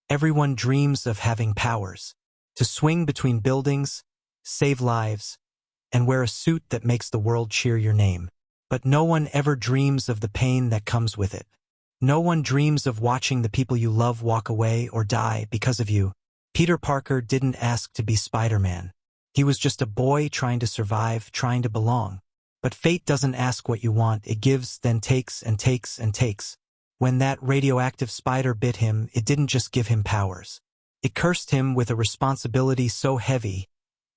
Everyone dreams of having powers. To swing between buildings, save lives, and wear a suit that makes the world cheer your name. But no one ever dreams of the pain that comes with it. No one dreams of watching the people you love walk away or die because of you. Peter Parker didn't ask to be Spider-Man. He was just a boy trying to survive, trying to belong. But fate doesn't ask what you want, it gives, then takes and takes and takes. When that radioactive spider bit him, it didn't just give him powers. It cursed him with a responsibility so heavy,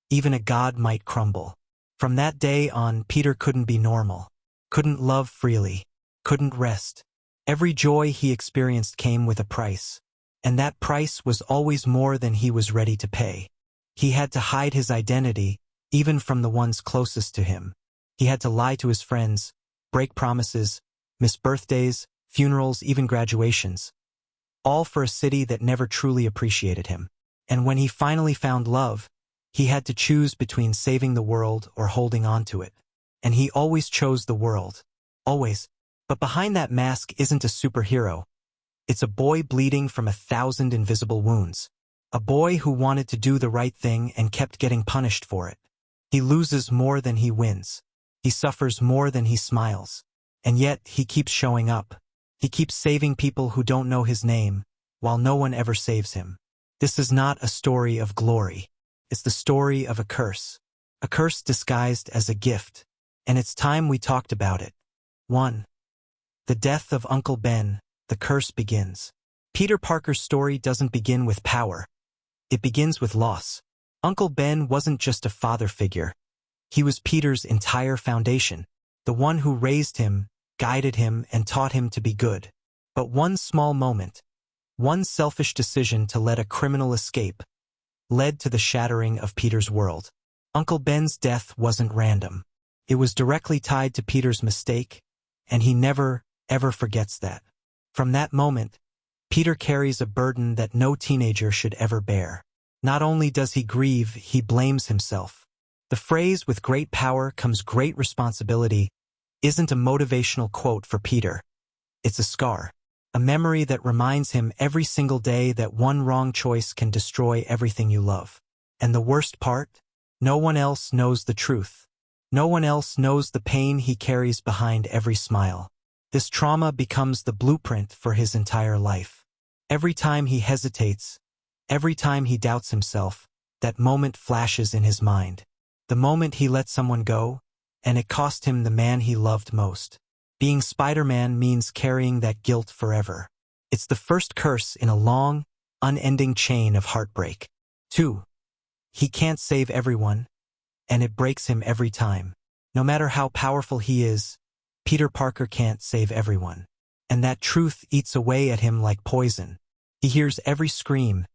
even a god might crumble. From that day on, Peter couldn't be normal, couldn't love freely, couldn't rest. Every joy he experienced came with a price, and that price was always more than he was ready to pay. He had to hide his identity, even from the ones closest to him. He had to lie to his friends, break promises, miss birthdays, funerals, even graduations. All for a city that never truly appreciated him. And when he finally found love, he had to choose between saving the world or holding on to it. And he always chose the world. Always. But behind that mask isn't a superhero. It's a boy bleeding from 1,000 invisible wounds. A boy who wanted to do the right thing and kept getting punished for it. He loses more than he wins. He suffers more than he smiles. And yet, he keeps showing up. He keeps saving people who don't know his name, while no one ever saves him. This is not a story of glory. It's the story of a curse disguised as a gift. And it's time we talked about it. 1. The death of Uncle Ben, the curse begins. Peter Parker's story doesn't begin with power. It begins with loss. Uncle Ben wasn't just a father figure. He was Peter's entire foundation, the one who raised him, guided him, and taught him to be good. But one small moment, one selfish decision to let a criminal escape, led to the shattering of Peter's world. Uncle Ben's death wasn't random. It was directly tied to Peter's mistake, and he never, ever forgets that. From that moment, Peter carries a burden that no teenager should ever bear. Not only does he grieve, he blames himself. The phrase, "with great power comes great responsibility," isn't a motivational quote for Peter. It's a scar, a memory that reminds him every single day that one wrong choice can destroy everything you love. And the worst part? No one else knows the truth. No one else knows the pain he carries behind every smile. This trauma becomes the blueprint for his entire life. Every time he hesitates, every time he doubts himself, that moment flashes in his mind. The moment he let someone go, and it cost him the man he loved most. Being Spider-Man means carrying that guilt forever. It's the first curse in a long, unending chain of heartbreak. 2. He can't save everyone, and it breaks him every time. No matter how powerful he is, Peter Parker can't save everyone. And that truth eats away at him like poison. He hears every scream,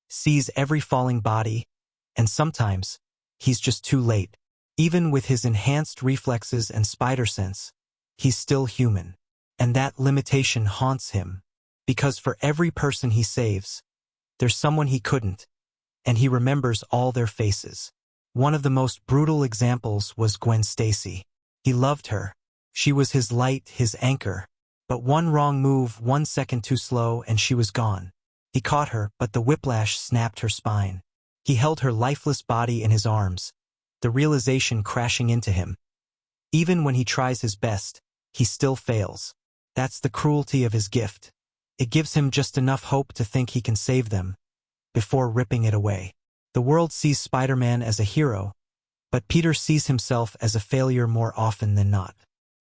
sees every falling body, and sometimes, he's just too late. Even with his enhanced reflexes and spider sense, he's still human. And that limitation haunts him, because for every person he saves, there's someone he couldn't, and he remembers all their faces. One of the most brutal examples was Gwen Stacy. He loved her. She was his light, his anchor. But one wrong move, 1 second too slow, and she was gone. He caught her, but the whiplash snapped her spine. He held her lifeless body in his arms, the realization crashing into him. Even when he tries his best, he still fails. That's the cruelty of his gift. It gives him just enough hope to think he can save them, before ripping it away. The world sees Spider-Man as a hero, but Peter sees himself as a failure more often than not.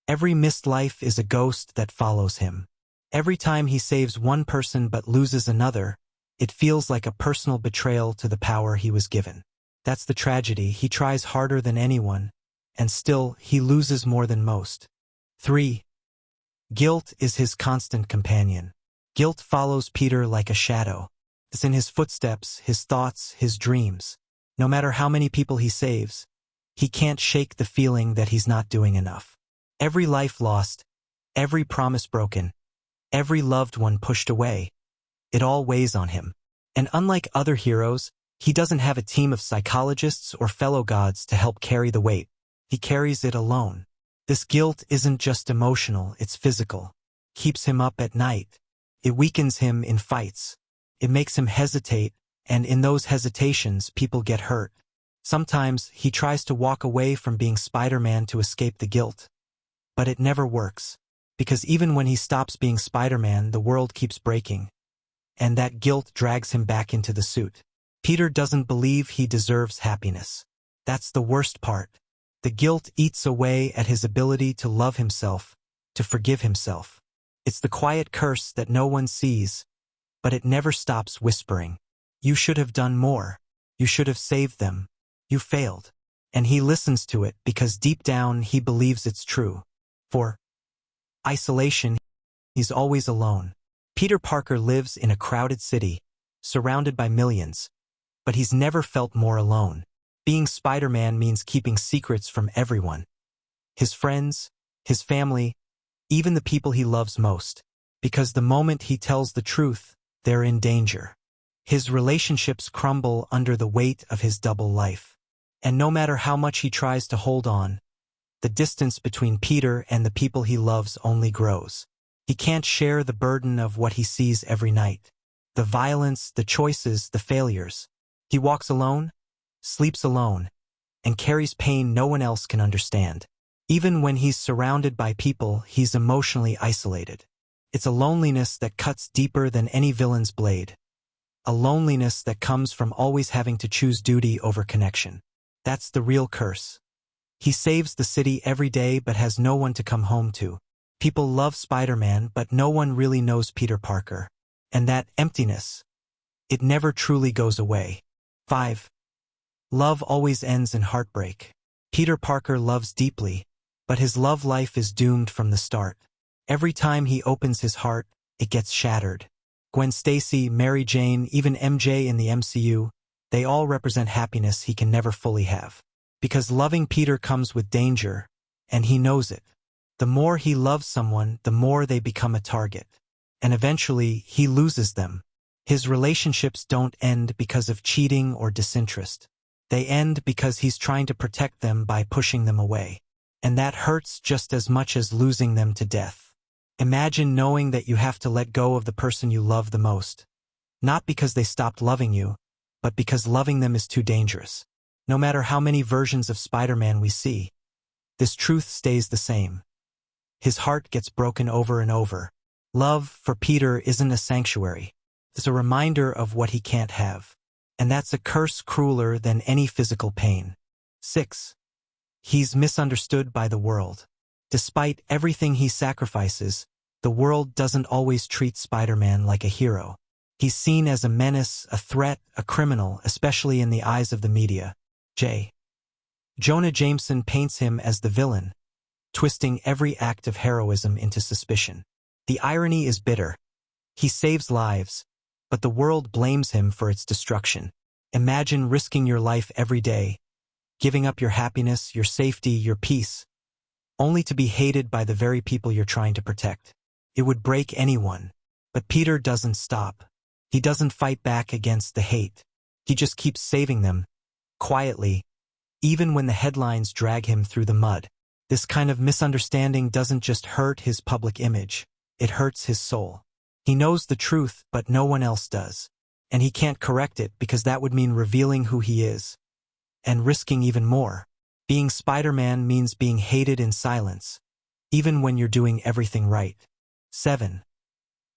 Every missed life is a ghost that follows him. Every time he saves one person but loses another, it feels like a personal betrayal to the power he was given. That's the tragedy. He tries harder than anyone, and still, he loses more than most. 3. Guilt is his constant companion. Guilt follows Peter like a shadow. It's in his footsteps, his thoughts, his dreams. No matter how many people he saves, he can't shake the feeling that he's not doing enough. Every life lost, every promise broken, every loved one pushed away, it all weighs on him. And unlike other heroes, he doesn't have a team of psychologists or fellow gods to help carry the weight. He carries it alone. This guilt isn't just emotional, it's physical. Keeps him up at night. It weakens him in fights. It makes him hesitate, and in those hesitations, people get hurt. Sometimes he tries to walk away from being Spider-Man to escape the guilt. But it never works, because even when he stops being Spider-Man, the world keeps breaking, and that guilt drags him back into the suit. Peter doesn't believe he deserves happiness. That's the worst part. The guilt eats away at his ability to love himself, to forgive himself. It's the quiet curse that no one sees, but it never stops whispering. You should have done more. You should have saved them. You failed. And he listens to it because deep down he believes it's true. For isolation, he's always alone. Peter Parker lives in a crowded city, surrounded by millions, but he's never felt more alone. Being Spider-Man means keeping secrets from everyone. His friends, his family, even the people he loves most. Because the moment he tells the truth, they're in danger. His relationships crumble under the weight of his double life. And no matter how much he tries to hold on, the distance between Peter and the people he loves only grows. He can't share the burden of what he sees every night. The violence, the choices, the failures. He walks alone, sleeps alone, and carries pain no one else can understand. Even when he's surrounded by people, he's emotionally isolated. It's a loneliness that cuts deeper than any villain's blade. A loneliness that comes from always having to choose duty over connection. That's the real curse. He saves the city every day but has no one to come home to. People love Spider-Man, but no one really knows Peter Parker. And that emptiness, it never truly goes away. 5. Love always ends in heartbreak. Peter Parker loves deeply, but his love life is doomed from the start. Every time he opens his heart, it gets shattered. Gwen Stacy, Mary Jane, even MJ in the MCU, they all represent happiness he can never fully have. Because loving Peter comes with danger, and he knows it. The more he loves someone, the more they become a target. And eventually, he loses them. His relationships don't end because of cheating or disinterest. They end because he's trying to protect them by pushing them away. And that hurts just as much as losing them to death. Imagine knowing that you have to let go of the person you love the most. Not because they stopped loving you, but because loving them is too dangerous. No matter how many versions of Spider-Man we see, this truth stays the same. His heart gets broken over and over. Love for Peter isn't a sanctuary. It's a reminder of what he can't have. And that's a curse crueler than any physical pain. 6. He's misunderstood by the world. Despite everything he sacrifices, the world doesn't always treat Spider-Man like a hero. He's seen as a menace, a threat, a criminal, especially in the eyes of the media. Jonah Jameson paints him as the villain, twisting every act of heroism into suspicion. The irony is bitter. He saves lives, but the world blames him for its destruction. Imagine risking your life every day, giving up your happiness, your safety, your peace, only to be hated by the very people you're trying to protect. It would break anyone. But Peter doesn't stop. He doesn't fight back against the hate. He just keeps saving them, quietly, even when the headlines drag him through the mud. This kind of misunderstanding doesn't just hurt his public image, it hurts his soul. He knows the truth, but no one else does. And he can't correct it because that would mean revealing who he is. And risking even more. Being Spider-Man means being hated in silence, even when you're doing everything right. 7.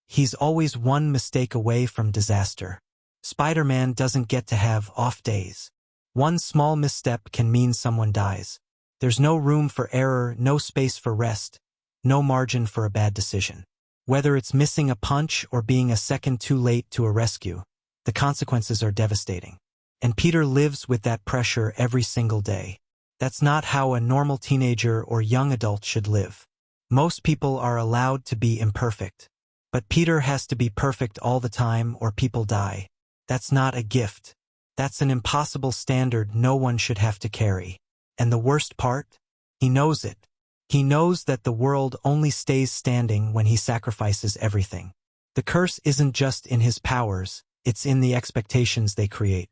He's always one mistake away from disaster. Spider-Man doesn't get to have off days. One small misstep can mean someone dies. There's no room for error, no space for rest, no margin for a bad decision. Whether it's missing a punch or being a second too late to a rescue, the consequences are devastating. And Peter lives with that pressure every single day. That's not how a normal teenager or young adult should live. Most people are allowed to be imperfect. But Peter has to be perfect all the time or people die. That's not a gift. That's an impossible standard no one should have to carry. And the worst part? He knows it. He knows that the world only stays standing when he sacrifices everything. The curse isn't just in his powers, it's in the expectations they create.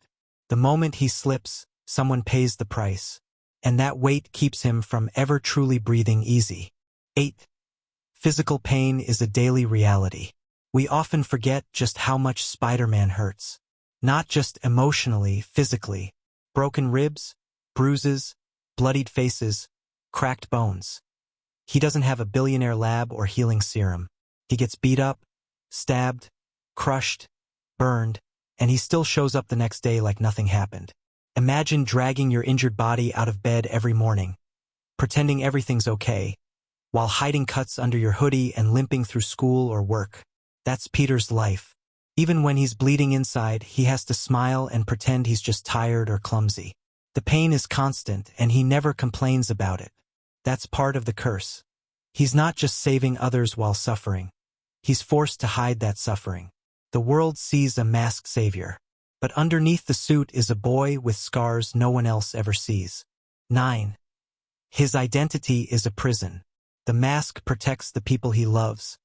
The moment he slips, someone pays the price. And that weight keeps him from ever truly breathing easy. 8. Physical pain is a daily reality. We often forget just how much Spider-Man hurts. Not just emotionally, physically. Broken ribs, bruises, bloodied faces, cracked bones. He doesn't have a billionaire lab or healing serum. He gets beat up, stabbed, crushed, burned, and he still shows up the next day like nothing happened. Imagine dragging your injured body out of bed every morning, pretending everything's okay, while hiding cuts under your hoodie and limping through school or work. That's Peter's life. Even when he's bleeding inside, he has to smile and pretend he's just tired or clumsy. The pain is constant, and he never complains about it. That's part of the curse. He's not just saving others while suffering. He's forced to hide that suffering. The world sees a masked savior. But underneath the suit is a boy with scars no one else ever sees. 9. His identity is a prison. The mask protects the people he loves,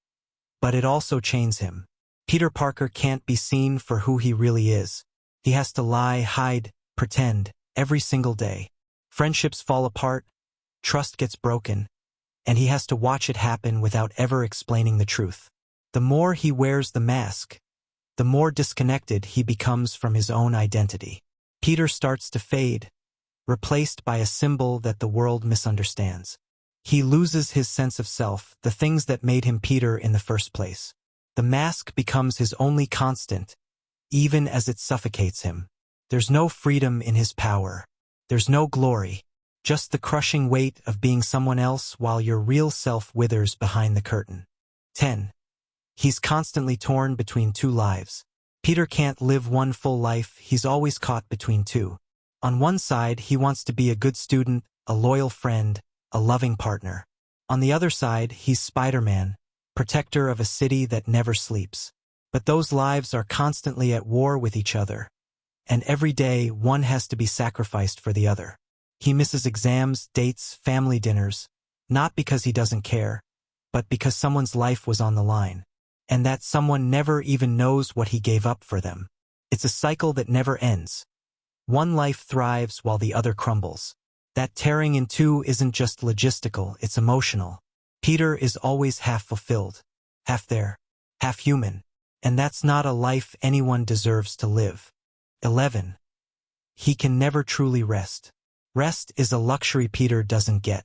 but it also chains him. Peter Parker can't be seen for who he really is. He has to lie, hide, pretend, every single day. Friendships fall apart, trust gets broken, and he has to watch it happen without ever explaining the truth. The more he wears the mask, the more disconnected he becomes from his own identity. Peter starts to fade, replaced by a symbol that the world misunderstands. He loses his sense of self, the things that made him Peter in the first place. The mask becomes his only constant, even as it suffocates him. There's no freedom in his power. There's no glory. Just the crushing weight of being someone else while your real self withers behind the curtain. 10. He's constantly torn between two lives. Peter can't live one full life, he's always caught between two. On one side, he wants to be a good student, a loyal friend, a loving partner. On the other side, he's Spider-Man, protector of a city that never sleeps. But those lives are constantly at war with each other, and every day one has to be sacrificed for the other. He misses exams, dates, family dinners, not because he doesn't care, but because someone's life was on the line, and that someone never even knows what he gave up for them. It's a cycle that never ends. One life thrives while the other crumbles. That tearing in two isn't just logistical, it's emotional. Peter is always half fulfilled, half there, half human, and that's not a life anyone deserves to live. 11. He can never truly rest. Rest is a luxury Peter doesn't get.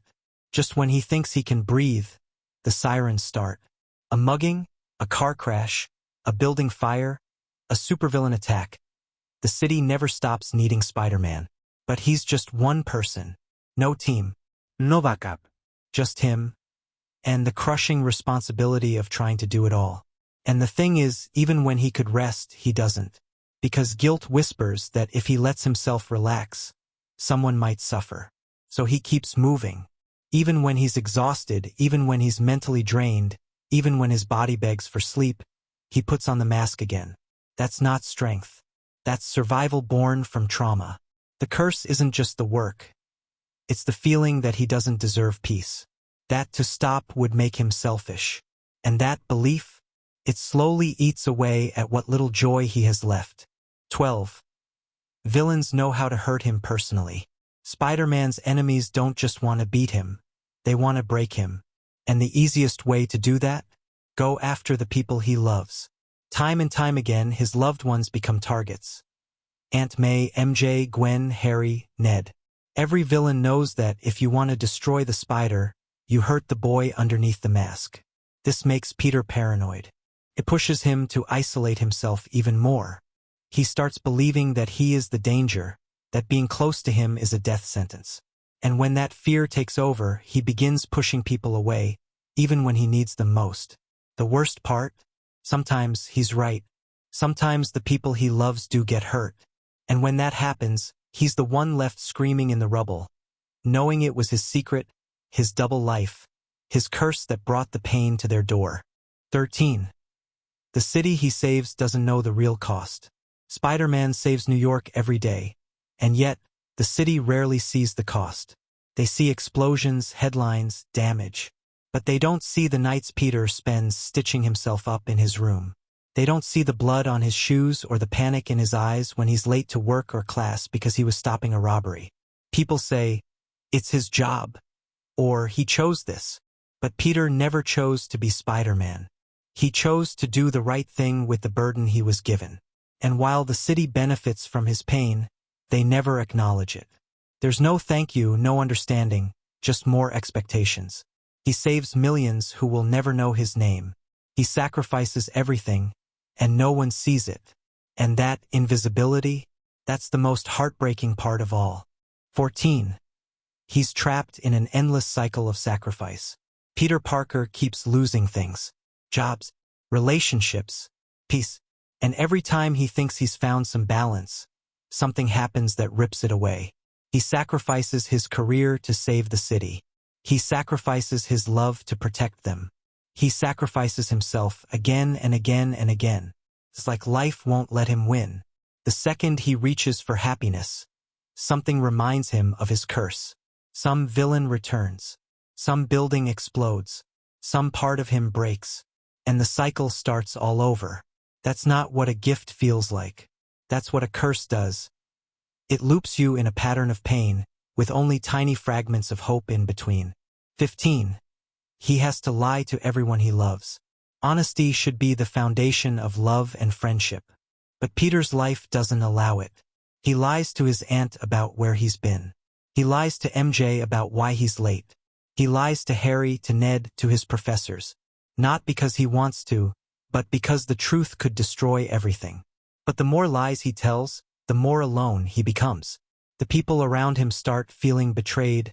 Just when he thinks he can breathe, the sirens start. A mugging, a car crash, a building fire, a supervillain attack. The city never stops needing Spider-Man. But he's just one person. No team. No backup. Just him. And the crushing responsibility of trying to do it all. And the thing is, even when he could rest, he doesn't. Because guilt whispers that if he lets himself relax, someone might suffer. So he keeps moving. Even when he's exhausted, even when he's mentally drained, even when his body begs for sleep, he puts on the mask again. That's not strength. That's survival born from trauma. The curse isn't just the work. It's the feeling that he doesn't deserve peace. That to stop would make him selfish. And that belief, it slowly eats away at what little joy he has left. 12. Villains know how to hurt him personally. Spider-Man's enemies don't just want to beat him. They want to break him. And the easiest way to do that? Go after the people he loves. Time and time again, his loved ones become targets. Aunt May, MJ, Gwen, Harry, Ned. Every villain knows that if you want to destroy the spider, you hurt the boy underneath the mask. This makes Peter paranoid. It pushes him to isolate himself even more. He starts believing that he is the danger, that being close to him is a death sentence. And when that fear takes over, he begins pushing people away, even when he needs them most. The worst part? Sometimes he's right. Sometimes the people he loves do get hurt. And when that happens, he's the one left screaming in the rubble, knowing it was his secret, his double life, his curse that brought the pain to their door. 13. The city he saves doesn't know the real cost. Spider-Man saves New York every day, and yet, the city rarely sees the cost. They see explosions, headlines, damage. But they don't see the nights Peter spends stitching himself up in his room. They don't see the blood on his shoes or the panic in his eyes when he's late to work or class because he was stopping a robbery. People say, it's his job, or he chose this. But Peter never chose to be Spider-Man. He chose to do the right thing with the burden he was given. And while the city benefits from his pain, they never acknowledge it. There's no thank you, no understanding, just more expectations. He saves millions who will never know his name. He sacrifices everything, and no one sees it. And that invisibility, that's the most heartbreaking part of all. 14. He's trapped in an endless cycle of sacrifice. Peter Parker keeps losing things. Jobs, relationships, peace. And every time he thinks he's found some balance, something happens that rips it away. He sacrifices his career to save the city. He sacrifices his love to protect them. He sacrifices himself again and again and again. It's like life won't let him win. The second he reaches for happiness, something reminds him of his curse. Some villain returns. Some building explodes. Some part of him breaks. And the cycle starts all over. That's not what a gift feels like. That's what a curse does. It loops you in a pattern of pain, with only tiny fragments of hope in between. 15. He has to lie to everyone he loves. Honesty should be the foundation of love and friendship. But Peter's life doesn't allow it. He lies to his aunt about where he's been. He lies to MJ about why he's late. He lies to Harry, to Ned, to his professors. Not because he wants to, but because the truth could destroy everything. But the more lies he tells, the more alone he becomes. The people around him start feeling betrayed,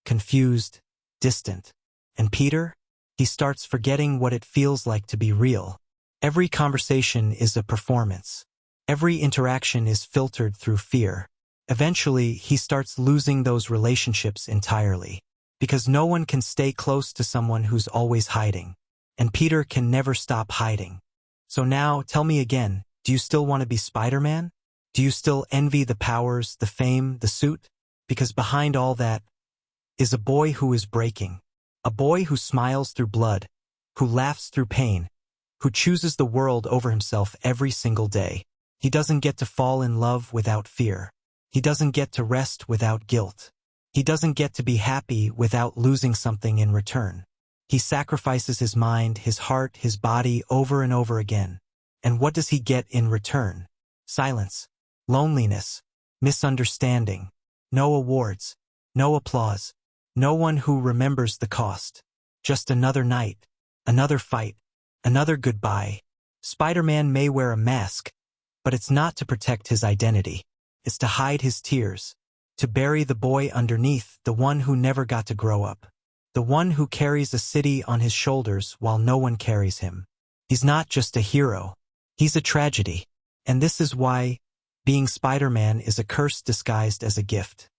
confused, distant. And Peter? He starts forgetting what it feels like to be real. Every conversation is a performance. Every interaction is filtered through fear. Eventually, he starts losing those relationships entirely. Because no one can stay close to someone who's always hiding. And Peter can never stop hiding. So now, tell me again, do you still want to be Spider-Man? Do you still envy the powers, the fame, the suit? Because behind all that is a boy who is breaking. A boy who smiles through blood, who laughs through pain, who chooses the world over himself every single day. He doesn't get to fall in love without fear. He doesn't get to rest without guilt. He doesn't get to be happy without losing something in return. He sacrifices his mind, his heart, his body over and over again. And what does he get in return? Silence, loneliness, misunderstanding, no awards, no applause, no one who remembers the cost. Just another night, another fight, another goodbye. Spider-Man may wear a mask, but it's not to protect his identity. It's to hide his tears, to bury the boy underneath, the one who never got to grow up. The one who carries a city on his shoulders while no one carries him. He's not just a hero. He's a tragedy. And this is why being Spider-Man is a curse disguised as a gift.